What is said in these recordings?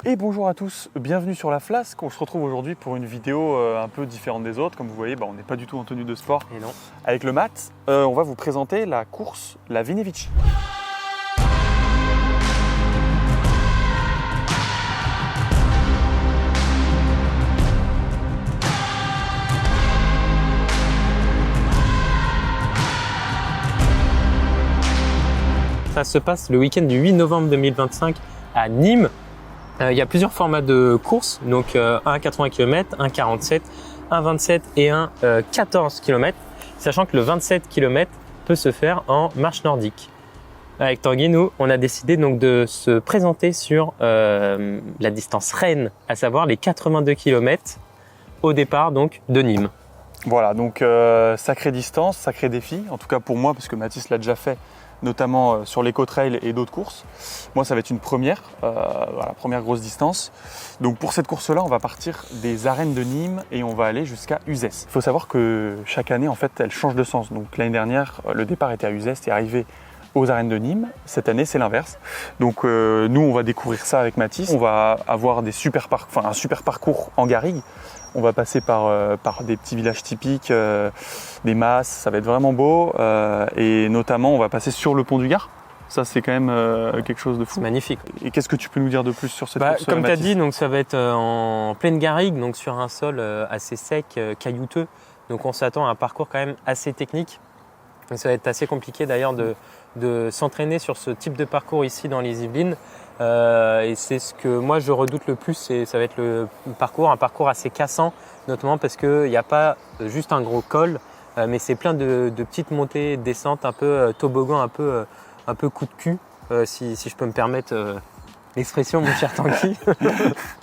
Et bonjour à tous, bienvenue sur La Flasque. On se retrouve aujourd'hui pour une vidéo un peu différente des autres. Comme vous voyez, on n'est pas du tout en tenue de sport. Et non. Avec le mat, on va vous présenter la course, la Vinevici. Ça se passe le week-end du 8 novembre 2025 à Nîmes. Il y a plusieurs formats de courses, donc un à 80 km, un 47, un 27 et un 14 km, sachant que le 27 km peut se faire en marche nordique. Avec Tanguy, nous, on a décidé donc de se présenter sur la distance reine, à savoir les 82 km au départ donc de Nîmes. Voilà, donc sacrée distance, sacré défi, en tout cas pour moi, parce que Mathis l'a déjà fait, notamment sur l'Eco-Trail et d'autres courses. Moi, ça va être une première, voilà, première grosse distance. Donc pour cette course-là, on va partir des arènes de Nîmes et on va aller jusqu'à Uzès. Il faut savoir que chaque année, en fait, elle change de sens. Donc l'année dernière, le départ était à Uzès et arrivé aux arènes de Nîmes. Cette année, c'est l'inverse. Donc nous, on va découvrir ça avec Mathis. On va avoir un super parcours en garrigue. On va passer par des petits villages typiques, des masses, ça va être vraiment beau. Et notamment, on va passer sur le pont du Gard. Ça, c'est quand même quelque chose de fou. C'est magnifique. Et qu'est-ce que tu peux nous dire de plus sur cette course, comme tu as Mathis ? dit, donc ça va être en pleine garrigue, donc sur un sol assez sec, caillouteux. Donc on s'attend à un parcours quand même assez technique. Donc ça va être assez compliqué d'ailleurs de s'entraîner sur ce type de parcours ici dans les Yvelines. Et c'est ce que moi je redoute le plus, ça va être un parcours assez cassant, notamment parce qu'il n'y a pas juste un gros col, mais c'est plein de petites montées, descentes, un peu toboggan, un peu coup de cul, si je peux me permettre l'expression, mon cher Tanguy.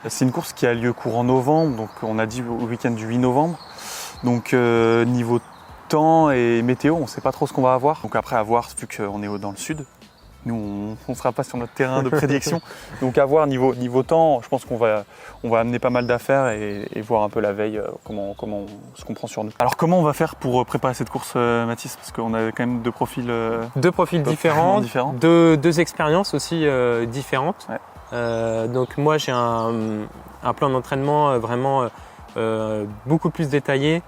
C'est une course qui a lieu courant novembre, donc on a dit au week-end du 8 novembre. Donc niveau temps et météo, on ne sait pas trop ce qu'on va avoir. Donc après à voir, vu qu'on est dans le sud. Nous, on ne sera pas sur notre terrain de prédiction. Donc à voir niveau temps, je pense qu'on va amener pas mal d'affaires et voir un peu la veille comment ce qu'on prend sur nous. Alors comment on va faire pour préparer cette course, Mathis ? Parce qu'on a quand même deux profils différents, deux expériences aussi différentes. Ouais. Donc moi j'ai un plan d'entraînement vraiment beaucoup plus détaillé.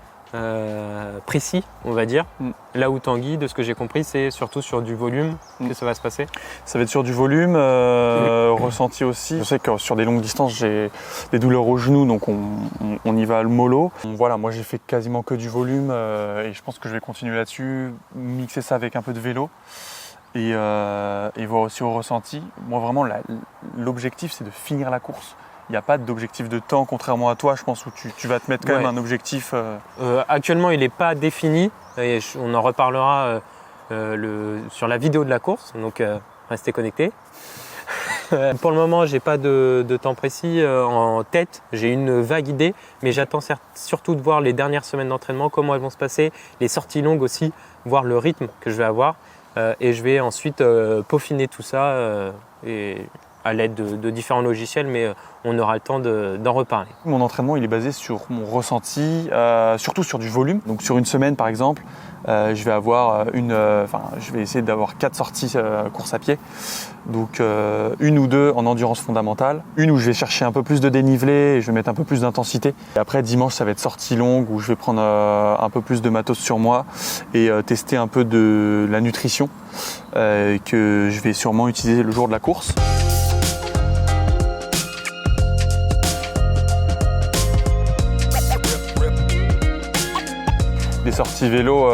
Précis, on va dire. Là où Tanguy, de ce que j'ai compris, c'est surtout sur du volume que ça va se passer. Ça va être sur du volume, ressenti aussi. Je sais que sur des longues distances, j'ai des douleurs aux genoux, donc on y va le mollo. Voilà, moi j'ai fait quasiment que du volume et je pense que je vais continuer là-dessus, mixer ça avec un peu de vélo et voir aussi au ressenti. Moi vraiment, l'objectif c'est de finir la course. Il n'y a pas d'objectif de temps, contrairement à toi, je pense, où tu vas te mettre quand même un objectif. Actuellement, il n'est pas défini et on en reparlera sur la vidéo de la course, donc restez connectés. Pour le moment, je n'ai pas de temps précis en tête, j'ai une vague idée, mais j'attends surtout de voir les dernières semaines d'entraînement, comment elles vont se passer, les sorties longues aussi, voir le rythme que je vais avoir et je vais ensuite peaufiner tout ça à l'aide de différents logiciels, mais on aura le temps d'en reparler. Mon entraînement, il est basé sur mon ressenti, surtout sur du volume. Donc sur une semaine, par exemple, je vais avoir je vais essayer d'avoir 4 sorties course à pied. Donc une ou deux en endurance fondamentale, une où je vais chercher un peu plus de dénivelé et je vais mettre un peu plus d'intensité. Et après dimanche, ça va être sortie longue où je vais prendre un peu plus de matos sur moi et tester un peu de la nutrition que je vais sûrement utiliser le jour de la course. Des sorties vélo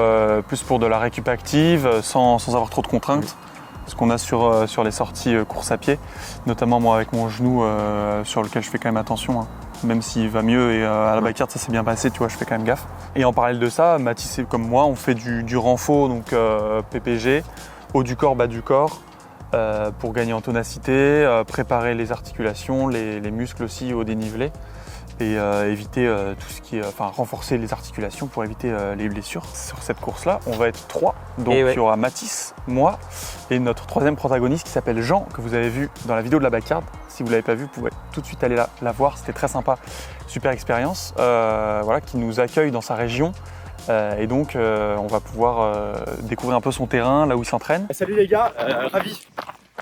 plus pour de la récup active, sans avoir trop de contraintes. Ce qu'on a sur les sorties course à pied, notamment moi avec mon genou sur lequel je fais quand même attention, hein. Même s'il va mieux et à la backyard ça s'est bien passé, tu vois, je fais quand même gaffe. Et en parallèle de ça, Mathis et comme moi, on fait du renfo, donc PPG, haut du corps, bas du corps, pour gagner en tonacité, préparer les articulations, les muscles aussi au dénivelé. Et éviter tout ce qui est, renforcer les articulations pour éviter les blessures. Sur cette course-là, on va être 3. Donc il y aura Mathis, moi et notre troisième protagoniste qui s'appelle Jean, que vous avez vu dans la vidéo de la backyard. Si vous ne l'avez pas vu, vous pouvez tout de suite aller la voir. C'était très sympa, super expérience, qui nous accueille dans sa région. Et donc on va pouvoir découvrir un peu son terrain, là où il s'entraîne. Salut les gars, ravi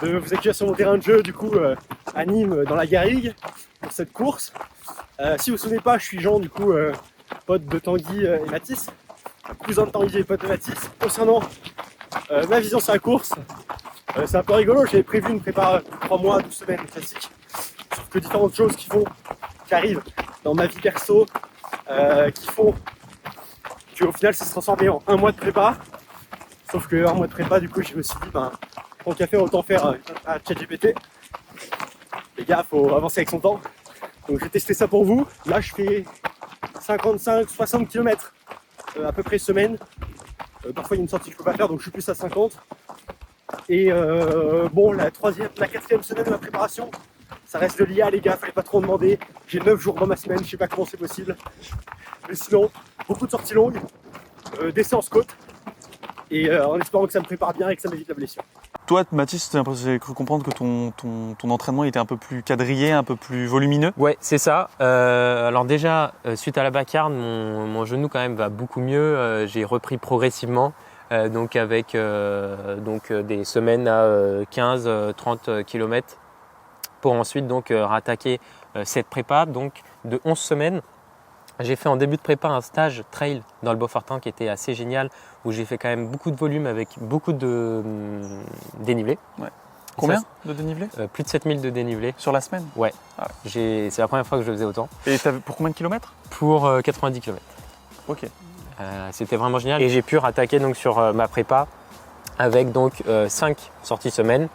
de vous accueillir sur mon terrain de jeu, du coup, à Nîmes, dans la Garrigue, pour cette course. Si vous ne vous souvenez pas, je suis Jean, du coup, pote de Tanguy et Mathis, cousin de Tanguy et pote de Mathis. Concernant ma vision sur la course, c'est un peu rigolo, j'avais prévu une prépa 3 mois, 12 semaines classique, sauf que différentes choses qui arrivent dans ma vie perso, qui font qu'au final ça se transformait en 1 mois de prépa. Sauf que 1 mois de prépa, du coup, je me suis dit, tant qu'à faire, autant faire à ChatGPT. Les gars, faut avancer avec son temps. Donc j'ai testé ça pour vous. Là, je fais 55-60 km à peu près semaine. Parfois, il y a une sortie que je peux pas faire, donc je suis plus à 50. Et bon, la 4e semaine de ma préparation, ça reste de l'IA, les gars, fallait pas trop en demander. J'ai 9 jours dans ma semaine, je sais pas comment c'est possible. Mais sinon, beaucoup de sorties longues, des séances côtes. Et en espérant que ça me prépare bien et que ça m'évite la blessure. Toi, Mathis, j'ai cru comprendre que ton entraînement était un peu plus quadrillé, un peu plus volumineux. Ouais, c'est ça. Alors déjà, suite à la bacarde, mon genou quand même va beaucoup mieux. J'ai repris progressivement, donc avec des semaines à 15-30 km pour ensuite donc rattaquer cette prépa donc de 11 semaines. J'ai fait en début de prépa un stage trail dans le Beaufortin qui était assez génial, où j'ai fait quand même beaucoup de volume avec beaucoup de dénivelé. Ouais. Combien de dénivelé? Plus de 7000 de dénivelé. Sur la semaine? Ouais. Ah. C'est la première fois que je faisais autant. Et pour combien de kilomètres? Pour 90 km. Ok. C'était vraiment génial. Et j'ai pu rattaquer donc, sur ma prépa avec donc 5 sorties semaine.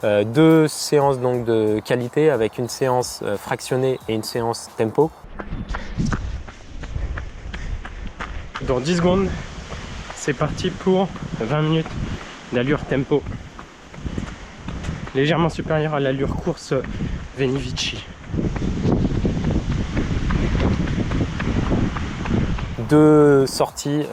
2 séances donc, de qualité avec une séance fractionnée et une séance tempo. Dans 10 secondes, c'est parti pour 20 minutes d'allure tempo. Légèrement supérieure à l'allure course Veni Vici. 2 sorties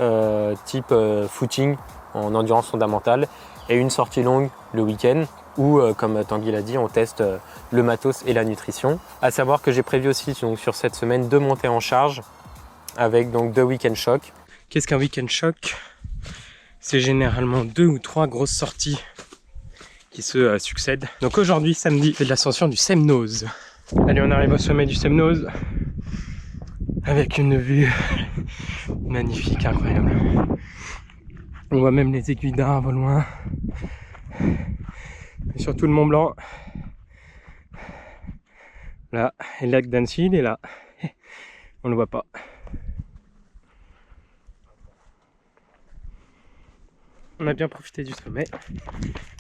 type footing en endurance fondamentale et une sortie longue le week-end où, comme Tanguy l'a dit, on teste le matos et la nutrition. À savoir que j'ai prévu aussi donc, sur cette semaine 2 montées en charge avec donc 2 week-end chocs. Qu'est-ce qu'un week-end choc? C'est généralement 2 ou 3 grosses sorties qui se succèdent. Donc aujourd'hui, samedi, c'est de l'ascension du Semnoz. Allez, on arrive au sommet du Semnoz avec une vue magnifique, incroyable. On voit même les aiguilles d'arbre au loin. Et surtout le Mont Blanc. Là, et le lac d'Annecy, il est là. On ne le voit pas. On a bien profité du sommet.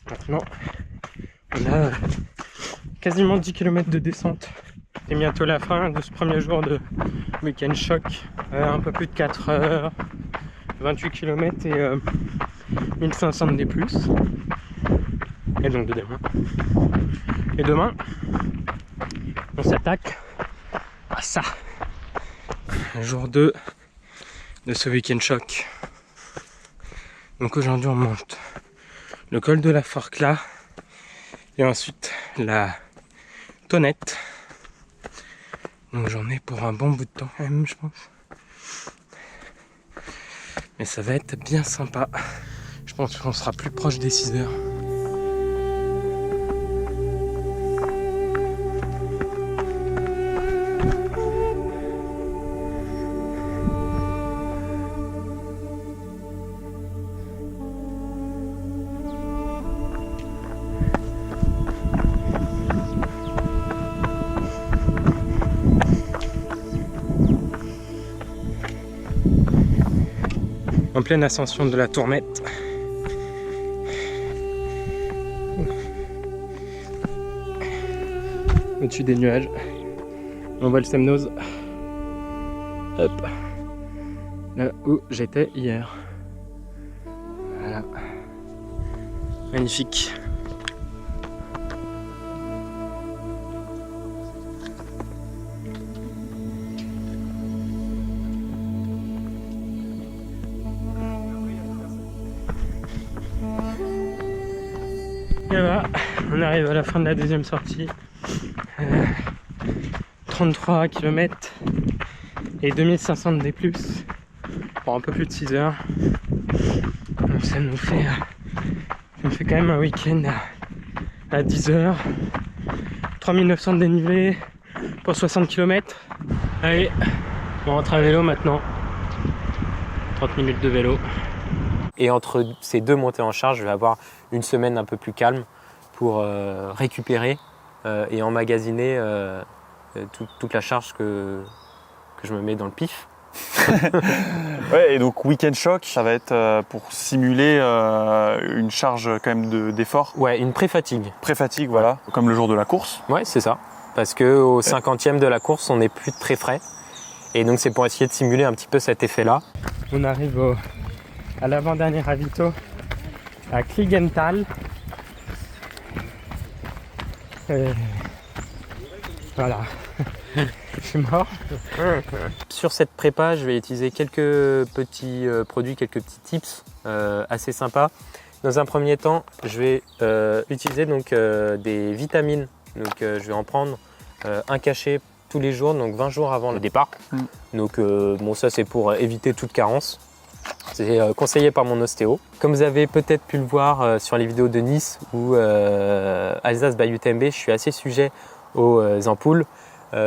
Maintenant, on a quasiment 10 km de descente. C'est bientôt la fin de ce premier jour de week-end choc. Un peu plus de 4 heures, 28 km et 1500 de D+. Et donc de demain. Et demain, on s'attaque à ça. Jour 2 de ce week-end choc. Donc aujourd'hui on monte le col de la Forclaz et ensuite la Tonnette. Donc j'en ai pour un bon bout de temps quand même, je pense. Mais ça va être bien sympa. Je pense qu'on sera plus proche des 6 heures. En pleine ascension de la Tourmette. Au-dessus des nuages. On voit le Semnoz. Hop. Là où j'étais hier. Voilà. Magnifique. Et voilà, on arrive à la fin de la deuxième sortie. 33 km et 2500 de D+, pour un peu plus de 6 heures. Donc ça nous fait quand même un week-end à 10h. 3900 de dénivelé pour 60 km. Allez, on rentre à vélo maintenant. 30 minutes de vélo. Et entre ces deux montées en charge, je vais avoir une semaine un peu plus calme pour récupérer et emmagasiner toute la charge que je me mets dans le pif. Ouais, et donc Weekend Shock, ça va être pour simuler une charge quand même d'effort. Ouais, une pré-fatigue. Pré-fatigue, voilà, comme le jour de la course. Ouais, c'est ça. Parce qu'au 50e de la course, on n'est plus très frais. Et donc c'est pour essayer de simuler un petit peu cet effet-là. On arrive à l'avant-dernier ravito à Kligenthal. Et voilà, je suis mort. Sur cette prépa, je vais utiliser quelques petits produits, quelques petits tips assez sympas. Dans un premier temps, je vais utiliser donc, des vitamines. Donc je vais en prendre un cachet tous les jours, donc 20 jours avant le départ. Donc bon, ça c'est pour éviter toute carence. C'est conseillé par mon ostéo. Comme vous avez peut-être pu le voir sur les vidéos de Nice ou Alsace by UTMB, je suis assez sujet aux ampoules.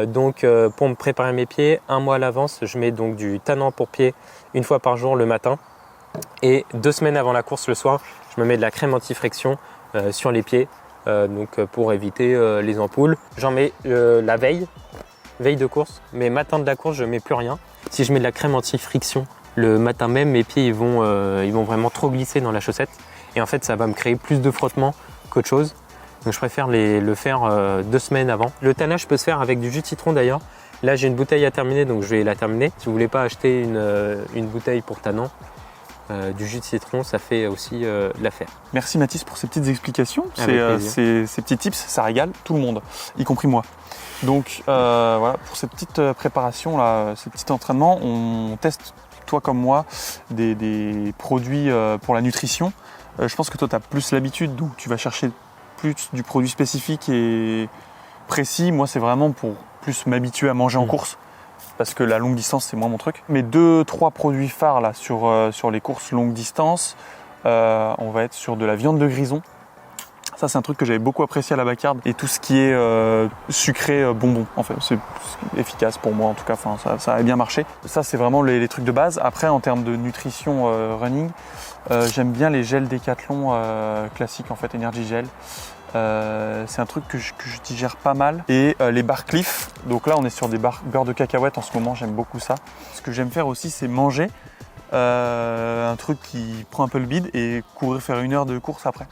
Donc pour me préparer mes pieds, un mois à l'avance, je mets donc du tannant pour pied une fois par jour le matin. Et 2 semaines avant la course le soir, je me mets de la crème anti-friction sur les pieds. Donc pour éviter les ampoules. J'en mets la veille de course, mais matin de la course, je mets plus rien. Si je mets de la crème anti-friction le matin même, mes pieds ils vont vraiment trop glisser dans la chaussette. Et en fait, ça va me créer plus de frottement qu'autre chose. Donc je préfère le faire 2 semaines avant. Le tannage peut se faire avec du jus de citron d'ailleurs. Là, j'ai une bouteille à terminer, donc je vais la terminer. Si vous voulez pas acheter une bouteille pour tannant, du jus de citron, ça fait aussi l'affaire. Merci Mathis pour ces petites explications. Avec Ces petits tips, ça régale tout le monde, y compris moi. Donc voilà, pour cette petite préparation, là, ce petit entraînement, on teste, toi comme moi, des produits pour la nutrition. Je pense que toi, tu as plus l'habitude, donc tu vas chercher plus du produit spécifique et précis. Moi, c'est vraiment pour plus m'habituer à manger en course, parce que la longue distance, c'est moins mon truc. Mes 2-3 produits phares là, sur les courses longue distance, on va être sur de la viande de grison. Ça, c'est un truc que j'avais beaucoup apprécié à la Bacard. Et tout ce qui est sucré bonbon, en fait, c'est efficace pour moi en tout cas. Enfin, ça a bien marché. Ça, c'est vraiment les trucs de base. Après, en termes de nutrition running, j'aime bien les gels Décathlon classiques, en fait, Energy Gel. C'est un truc que je digère pas mal. Et les bars Cliff, donc là on est sur des beurre de cacahuète en ce moment, j'aime beaucoup ça. Ce que j'aime faire aussi, c'est manger un truc qui prend un peu le bide et courir faire 1 heure de course après.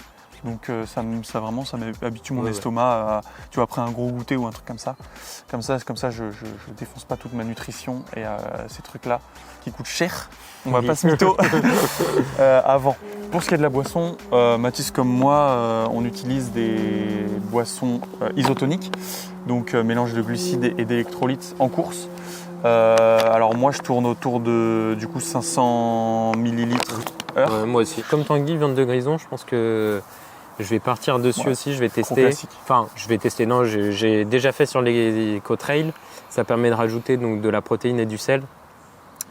Donc ça m'habitue mon estomac à, tu vois, après un gros goûter ou un truc comme ça. Comme ça je défonce pas toute ma nutrition et ces trucs-là qui coûtent cher. On va pas se mytho avant. Pour ce qui est de la boisson, Mathis comme moi, on utilise des boissons isotoniques, donc mélange de glucides et d'électrolytes en course. Alors moi je tourne autour de du coup 500 ml heure. Moi aussi. Comme Tanguy, viande de grison, je pense que je vais partir dessus aussi, je vais tester. Enfin, je vais tester, non, j'ai déjà fait sur les co-trails. Ça permet de rajouter donc, de la protéine et du sel.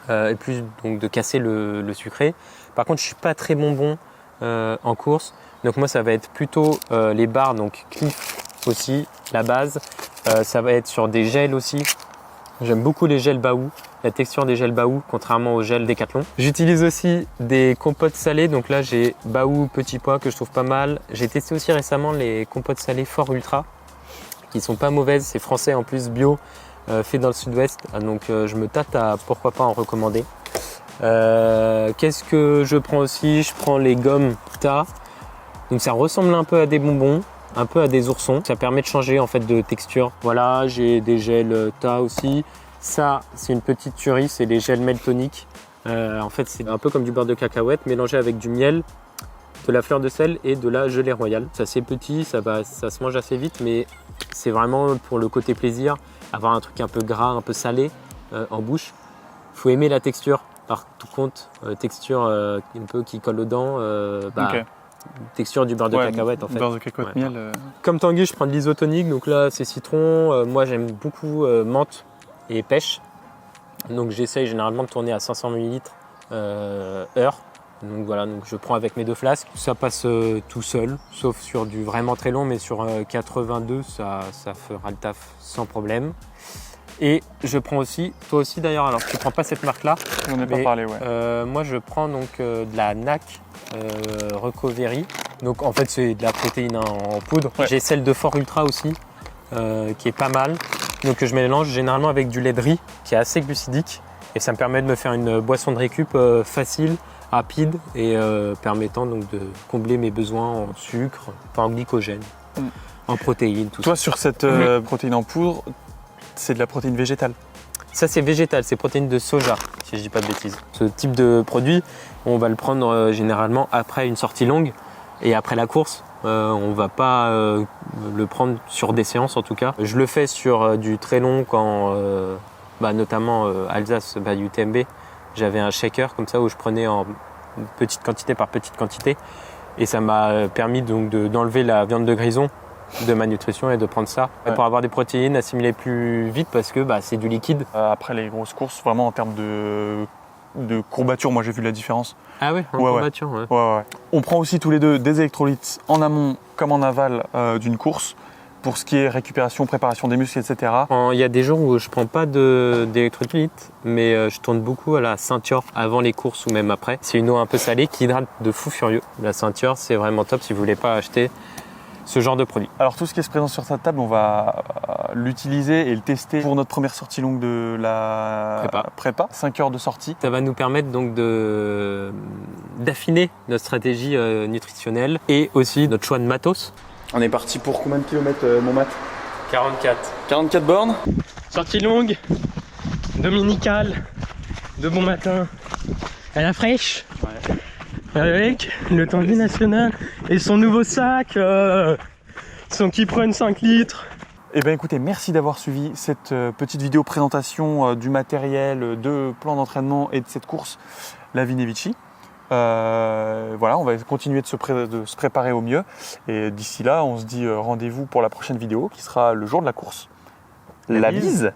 Et plus donc, de casser le sucré. Par contre, je ne suis pas très bonbon en course. Donc moi, ça va être plutôt les barres, donc Cliff aussi, la base. Ça va être sur des gels aussi. J'aime beaucoup les gels Baou, la texture des gels Baou, contrairement aux gels Décathlon. J'utilise aussi des compotes salées. Donc là, j'ai Baou Petit Pois que je trouve pas mal. J'ai testé aussi récemment les compotes salées Fort Ultra, qui sont pas mauvaises. C'est français en plus, bio. Fait dans le sud-ouest, donc je me tâte à pourquoi pas en recommander. Qu'est-ce que je prends aussi? Je prends les gommes Ta, donc ça ressemble un peu à des bonbons, un peu à des oursons. Ça permet de changer en fait de texture. Voilà, j'ai des gels Ta aussi. Ça, c'est une petite tuerie, c'est les gels Meltonic. En fait, c'est un peu comme du beurre de cacahuète mélangé avec du miel, de la fleur de sel et de la gelée royale. C'est assez petit, ça se mange assez vite, mais c'est vraiment pour le côté plaisir. Avoir un truc un peu gras, un peu salé en bouche. Il faut aimer la texture, par tout compte. Texture un peu qui colle aux dents. Okay. Texture du beurre de cacahuète en fait. Beurre de cacahuète, miel. Comme Tanguy, je prends de l'isotonique. Donc là, c'est citron. Moi, j'aime beaucoup menthe et pêche. Donc j'essaye généralement de tourner à 500 ml heure. Donc voilà, donc je prends avec mes 2 flasques. Ça passe tout seul, sauf sur du vraiment très long, mais sur 82, ça fera le taf sans problème. Et je prends aussi, toi aussi d'ailleurs, alors tu prends pas cette marque-là. On n'a pas parlé, ouais. Moi je prends donc de la NAC Recovery. Donc en fait c'est de la protéine en poudre. Ouais. J'ai celle de Fort Ultra aussi, qui est pas mal. Donc je mélange généralement avec du lait de riz, qui est assez glucidique. Et ça me permet de me faire une boisson de récup facile, rapide et permettant donc de combler mes besoins en sucre, enfin en glycogène, en protéines, tout ça. Toi, sur cette protéine en poudre, c'est de la protéine végétale. Ça c'est végétal, c'est protéines de soja, si je dis pas de bêtises. Ce type de produit, on va le prendre généralement après une sortie longue et après la course. On va pas le prendre sur des séances en tout cas. Je le fais sur du très long quand, notamment Alsace, UTMB, j'avais un shaker comme ça où je prenais en petite quantité par petite quantité et ça m'a permis donc d'enlever la viande de grison de ma nutrition et de prendre ça pour avoir des protéines assimilées plus vite parce que c'est du liquide. Après les grosses courses, vraiment en termes de courbature, moi j'ai vu la différence. Ah ouais, en courbature, ouais. Ouais. On prend aussi tous les deux des électrolytes en amont comme en aval d'une course pour ce qui est récupération, préparation des muscles, etc. Il y a des jours où je prends pas d'électrolytes, mais je tourne beaucoup à la ceinture avant les courses ou même après. C'est une eau un peu salée qui hydrate de fou furieux. La ceinture, c'est vraiment top si vous voulez pas acheter ce genre de produit. Alors tout ce qui se présente sur cette table, on va l'utiliser et le tester pour notre première sortie longue de la prépa. 5 heures de sortie. Ça va nous permettre donc d'affiner notre stratégie nutritionnelle et aussi notre choix de matos. On est parti pour combien de kilomètres, mon mat ? 44. 44 bornes. Sortie longue, dominicale, de bon matin, à la fraîche, avec le Tanguy National et son nouveau sac, son Keep-Run 5 litres. Eh bien écoutez, merci d'avoir suivi cette petite vidéo présentation du matériel, de plan d'entraînement et de cette course, la Vinevici. Voilà, on va continuer de se préparer au mieux. Et d'ici là, on se dit rendez-vous pour la prochaine vidéo qui sera le jour de la course. La bise.